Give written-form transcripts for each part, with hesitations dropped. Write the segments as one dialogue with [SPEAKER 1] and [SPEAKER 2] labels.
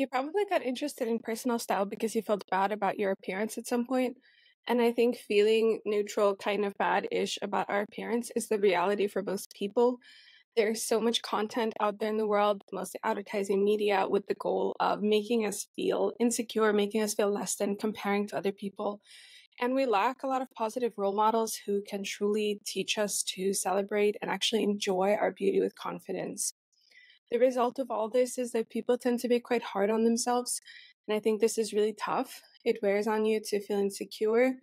[SPEAKER 1] You probably got interested in personal style because you felt bad about your appearance at some point. And I think feeling neutral, kind of bad-ish about our appearance is the reality for most people. There's so much content out there in the world, mostly advertising media, with the goal of making us feel insecure, making us feel less than, comparing to other people. And we lack a lot of positive role models who can truly teach us to celebrate and actually enjoy our beauty with confidence. The result of all this is that people tend to be quite hard on themselves. And I think this is really tough. It wears on you to feel insecure,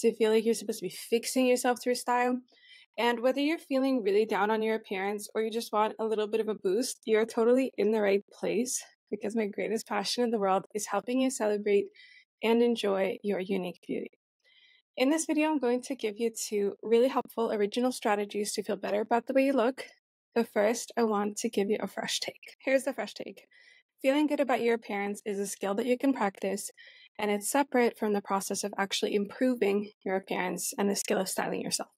[SPEAKER 1] to feel like you're supposed to be fixing yourself through style. And whether you're feeling really down on your appearance or you just want a little bit of a boost, you're totally in the right place because my greatest passion in the world is helping you celebrate and enjoy your unique beauty. In this video, I'm going to give you two really helpful original strategies to feel better about the way you look. But first, I want to give you a fresh take. Here's the fresh take. Feeling good about your appearance is a skill that you can practice, and it's separate from the process of actually improving your appearance and the skill of styling yourself.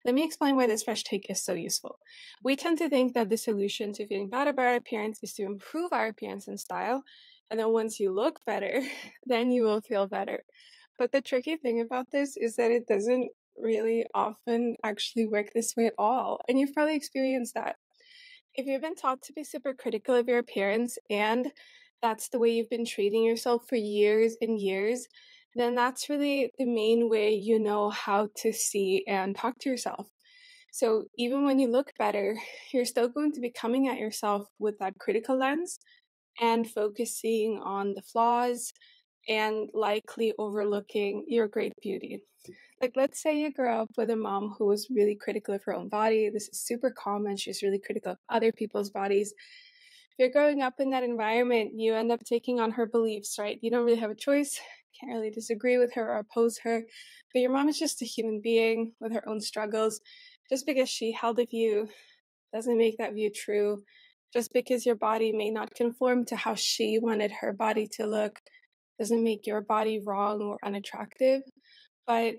[SPEAKER 1] Let me explain why this fresh take is so useful. We tend to think that the solution to feeling bad about our appearance is to improve our appearance and style, and then once you look better, then you will feel better. But the tricky thing about this is that it doesn't really often actually work this way at all, and you've probably experienced that. If you've been taught to be super critical of your appearance and that's the way you've been treating yourself for years and years, then that's really the main way you know how to see and talk to yourself. So even when you look better, you're still going to be coming at yourself with that critical lens and focusing on the flaws and likely overlooking your great beauty. Like, let's say you grew up with a mom who was really critical of her own body. This is super common. She's really critical of other people's bodies. If you're growing up in that environment, you end up taking on her beliefs, right? You don't really have a choice. Can't really disagree with her or oppose her. But your mom is just a human being with her own struggles. Just because she held a view doesn't make that view true. Just because your body may not conform to how she wanted her body to look doesn't make your body wrong or unattractive. But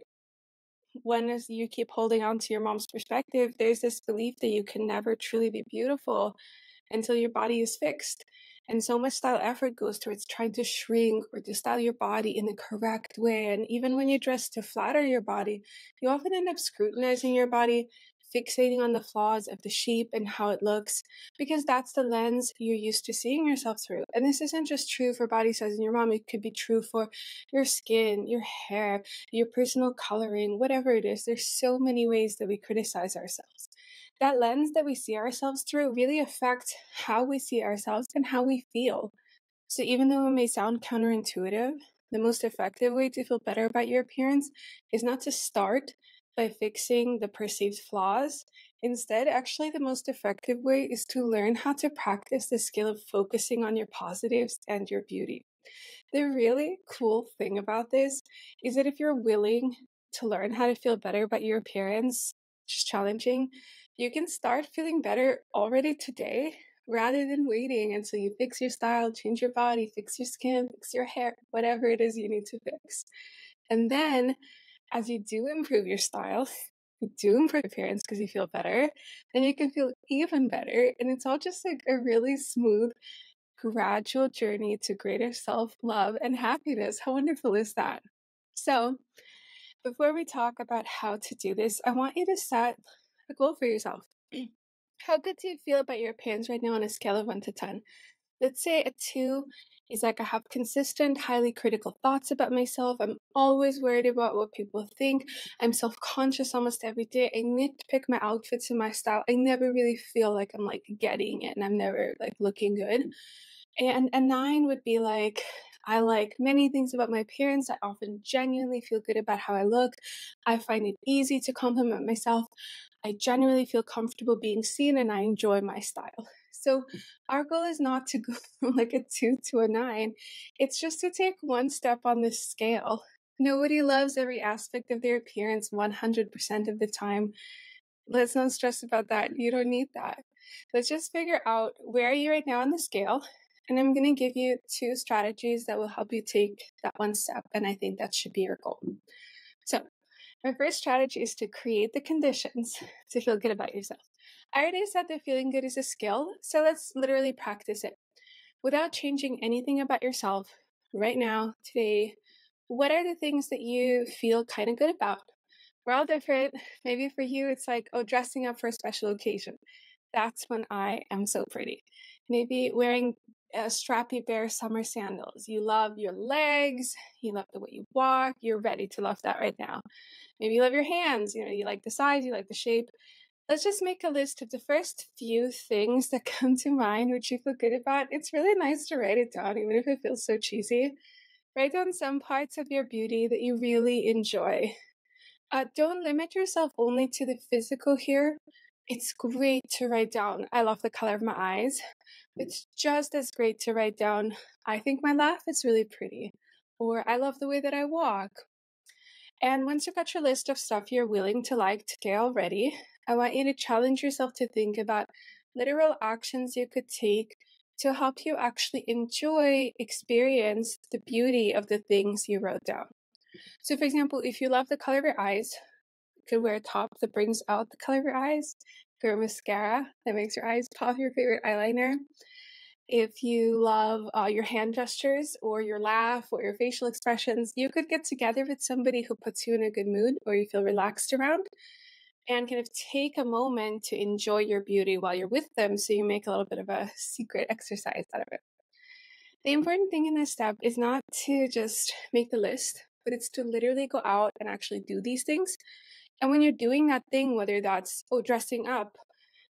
[SPEAKER 1] when as you keep holding on to your mom's perspective, there's this belief that you can never truly be beautiful until your body is fixed. And so much style effort goes towards trying to shrink or to style your body in the correct way. And even when you dress to flatter your body, you often end up scrutinizing your body, fixating on the flaws of the shape and how it looks, because that's the lens you're used to seeing yourself through. And this isn't just true for body size in your mom, it could be true for your skin, your hair, your personal coloring, whatever it is. There's so many ways that we criticize ourselves. That lens that we see ourselves through really affects how we see ourselves and how we feel. So even though it may sound counterintuitive, the most effective way to feel better about your appearance is not to start by fixing the perceived flaws. Instead, actually, the most effective way is to learn how to practice the skill of focusing on your positives and your beauty. The really cool thing about this is that if you're willing to learn how to feel better about your appearance, which is challenging, you can start feeling better already today rather than waiting until you fix your style, change your body, fix your skin, fix your hair, whatever it is you need to fix. And then as you do improve your style, you do improve appearance because you feel better, then you can feel even better. And it's all just like a really smooth, gradual journey to greater self-love and happiness. How wonderful is that? So before we talk about how to do this, I want you to set a goal for yourself. How good do you feel about your appearance right now on a scale of 1 to 10? Let's say a 2 is like I have consistent, highly critical thoughts about myself. I'm always worried about what people think. I'm self-conscious almost every day. I nitpick my outfits and my style. I never really feel like I'm like getting it and I'm never like looking good. And a 9 would be like, I like many things about my appearance. I often genuinely feel good about how I look. I find it easy to compliment myself. I genuinely feel comfortable being seen and I enjoy my style. So our goal is not to go from like a 2 to a 9. It's just to take one step on this scale. Nobody loves every aspect of their appearance 100% of the time. Let's not stress about that. You don't need that. Let's just figure out where are you right now on the scale. And I'm going to give you 2 strategies that will help you take that one step. And I think that should be your goal. So my first strategy is to create the conditions to feel good about yourself. I already said that feeling good is a skill, so let's literally practice it. without changing anything about yourself right now, today, what are the things that you feel kind of good about? We're all different. Maybe for you, it's like, oh, dressing up for a special occasion. That's when I am so pretty. Maybe wearing strappy bare summer sandals. You love your legs. You love the way you walk. You're ready to love that right now. Maybe you love your hands. You like the size, you like the shape. Let's just make a list of the first few things that come to mind, which you feel good about. It's really nice to write it down, even if it feels so cheesy. Write down some parts of your beauty that you really enjoy. Don't limit yourself only to the physical here. It's great to write down, I love the color of my eyes. It's just as great to write down, I think my laugh is really pretty, or I love the way that I walk. And once you've got your list of stuff you're willing to like today already, I want you to challenge yourself to think about literal actions you could take to help you actually enjoy, experience the beauty of the things you wrote down. So, for example, if you love the color of your eyes, you could wear a top that brings out the color of your eyes. You could wear mascara that makes your eyes pop, your favorite eyeliner. If you love your hand gestures or your laugh or your facial expressions, you could get together with somebody who puts you in a good mood or you feel relaxed around and kind of take a moment to enjoy your beauty while you're with them, so you make a little bit of a secret exercise out of it. The important thing in this step is not to just make the list, but it's to literally go out and actually do these things. And when you're doing that thing, whether that's dressing up,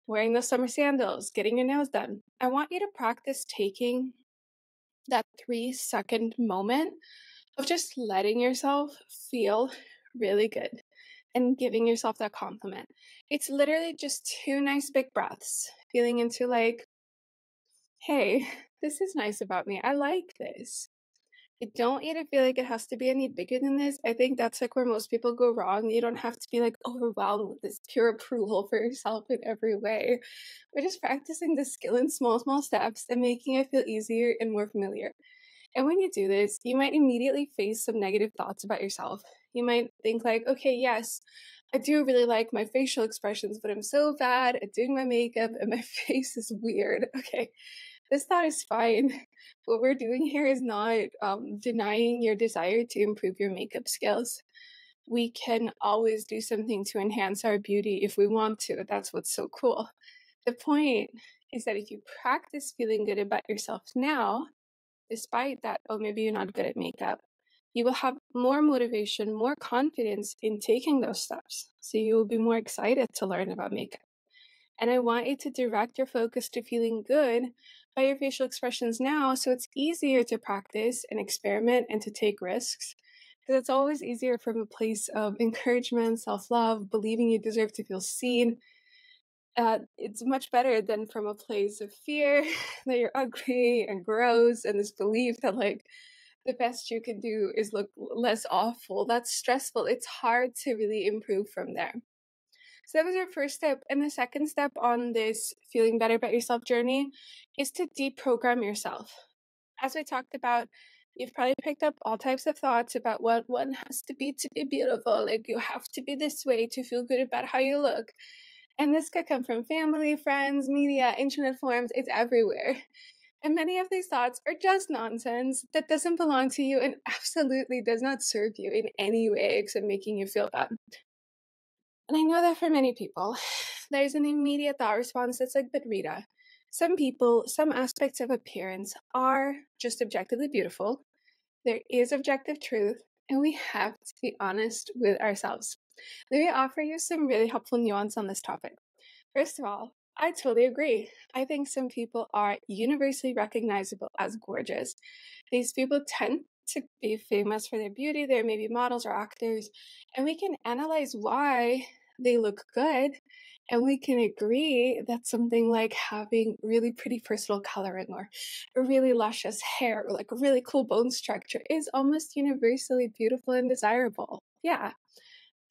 [SPEAKER 1] wearing those summer sandals, getting your nails done, I want you to practice taking that 3-second moment of just letting yourself feel really good and giving yourself that compliment. It's literally just 2 nice big breaths, feeling into like, hey, this is nice about me. I like this. I don't need to feel like it has to be any bigger than this. I think that's like where most people go wrong. You don't have to be like overwhelmed with this pure approval for yourself in every way. We're just practicing the skill in small, small steps and making it feel easier and more familiar. And when you do this, you might immediately face some negative thoughts about yourself. You might think like, okay, yes, I do really like my facial expressions, but I'm so bad at doing my makeup and my face is weird. Okay, this thought is fine. What we're doing here is not denying your desire to improve your makeup skills. We can always do something to enhance our beauty if we want to. That's what's so cool. The point is that if you practice feeling good about yourself now, despite that, oh, maybe you're not good at makeup, you will have more motivation, more confidence in taking those steps. So you will be more excited to learn about makeup. And I want you to direct your focus to feeling good by your facial expressions now, so it's easier to practice and experiment and to take risks. Because it's always easier from a place of encouragement, self-love, believing you deserve to feel seen. It's much better than from a place of fear that you're ugly and gross, and this belief that like the best you can do is look less awful. That's stressful. It's hard to really improve from there. So that was your first step. And the second step on this feeling better about yourself journey is to deprogram yourself. As we talked about, you've probably picked up all types of thoughts about what one has to be beautiful. Like you have to be this way to feel good about how you look. And this could come from family, friends, media, internet forums. It's everywhere. And many of these thoughts are just nonsense that doesn't belong to you and absolutely does not serve you in any way except making you feel bad. And I know that for many people, there's an immediate thought response that's like, but Rita, some people, some aspects of appearance are just objectively beautiful. There is objective truth, and we have to be honest with ourselves. Let me offer you some really helpful nuance on this topic. First of all, I totally agree. I think some people are universally recognizable as gorgeous. These people tend to be famous for their beauty. They're maybe models or actors, and we can analyze why they look good. And we can agree that something like having really pretty personal coloring or a really luscious hair or like a really cool bone structure is almost universally beautiful and desirable. Yeah.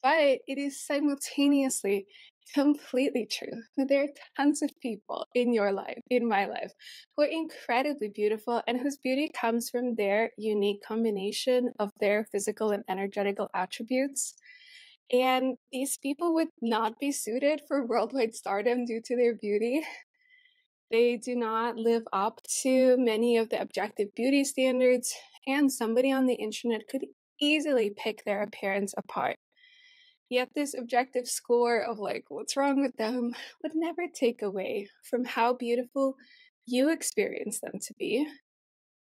[SPEAKER 1] But it is simultaneously completely true that there are tons of people in your life, in my life, who are incredibly beautiful and whose beauty comes from their unique combination of their physical and energetical attributes. And these people would not be suited for worldwide stardom due to their beauty. They do not live up to many of the objective beauty standards, and somebody on the internet could easily pick their appearance apart. Yet this objective score of like what's wrong with them would never take away from how beautiful you experience them to be.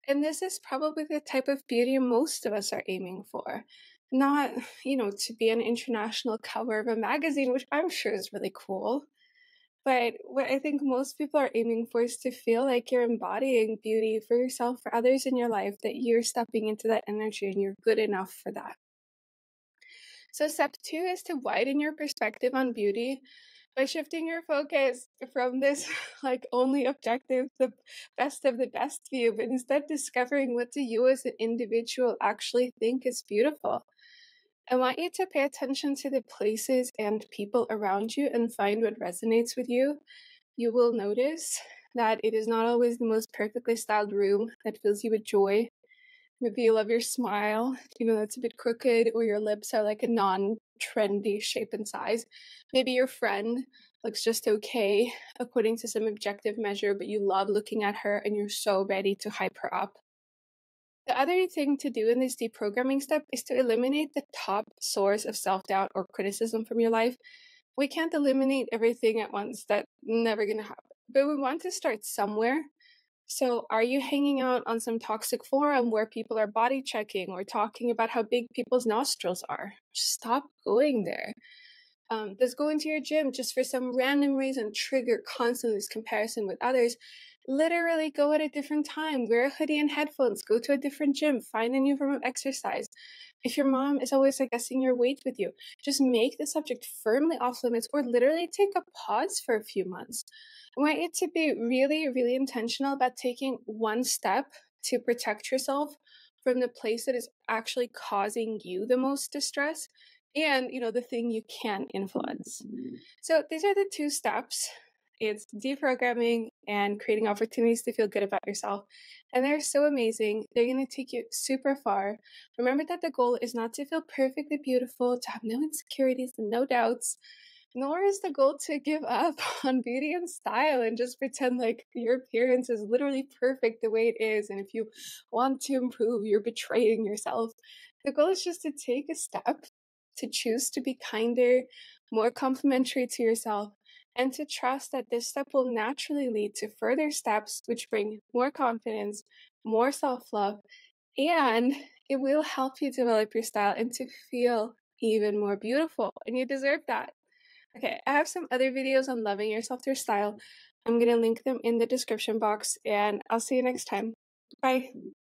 [SPEAKER 1] And this is probably the type of beauty most of us are aiming for. Not, to be an international cover of a magazine, which I'm sure is really cool. But what I think most people are aiming for is to feel like you're embodying beauty for yourself, for others in your life, that you're stepping into that energy and you're good enough for that. So, step 2 is to widen your perspective on beauty by shifting your focus from this like only objective, the best of the best view, but instead discovering what do you as an individual actually think is beautiful. I want you to pay attention to the places and people around you and find what resonates with you. You will notice that it is not always the most perfectly styled room that fills you with joy. Maybe you love your smile, even though it's a bit crooked, or your lips are like a non-trendy shape and size. Maybe your friend looks just okay according to some objective measure, but you love looking at her and you're so ready to hype her up. The other thing to do in this deprogramming step is to eliminate the top source of self-doubt or criticism from your life. We can't eliminate everything at once. That's never going to happen. But we want to start somewhere. So, are you hanging out on some toxic forum where people are body checking or talking about how big people's nostrils are? Just stop going there. Does going to your gym just for some random reason trigger constantly this comparison with others? Literally go at a different time, wear a hoodie and headphones, go to a different gym, find a new form of exercise. If your mom is always like guessing your weight with you, just make the subject firmly off limits or literally take a pause for a few months. I want you to be really, really intentional about taking one step to protect yourself from the place that is actually causing you the most distress and, the thing you can influence. So these are the 2 steps. It's deprogramming and creating opportunities to feel good about yourself. And they're so amazing. They're going to take you super far. Remember that the goal is not to feel perfectly beautiful, to have no insecurities and no doubts, nor is the goal to give up on beauty and style and just pretend like your appearance is literally perfect the way it is. And if you want to improve, you're betraying yourself. The goal is just to take a step, to choose to be kinder, more complimentary to yourself, and to trust that this step will naturally lead to further steps which bring more confidence, more self-love, and it will help you develop your style and to feel even more beautiful. And you deserve that. Okay, I have some other videos on loving yourself through style. I'm going to link them in the description box, and I'll see you next time. Bye.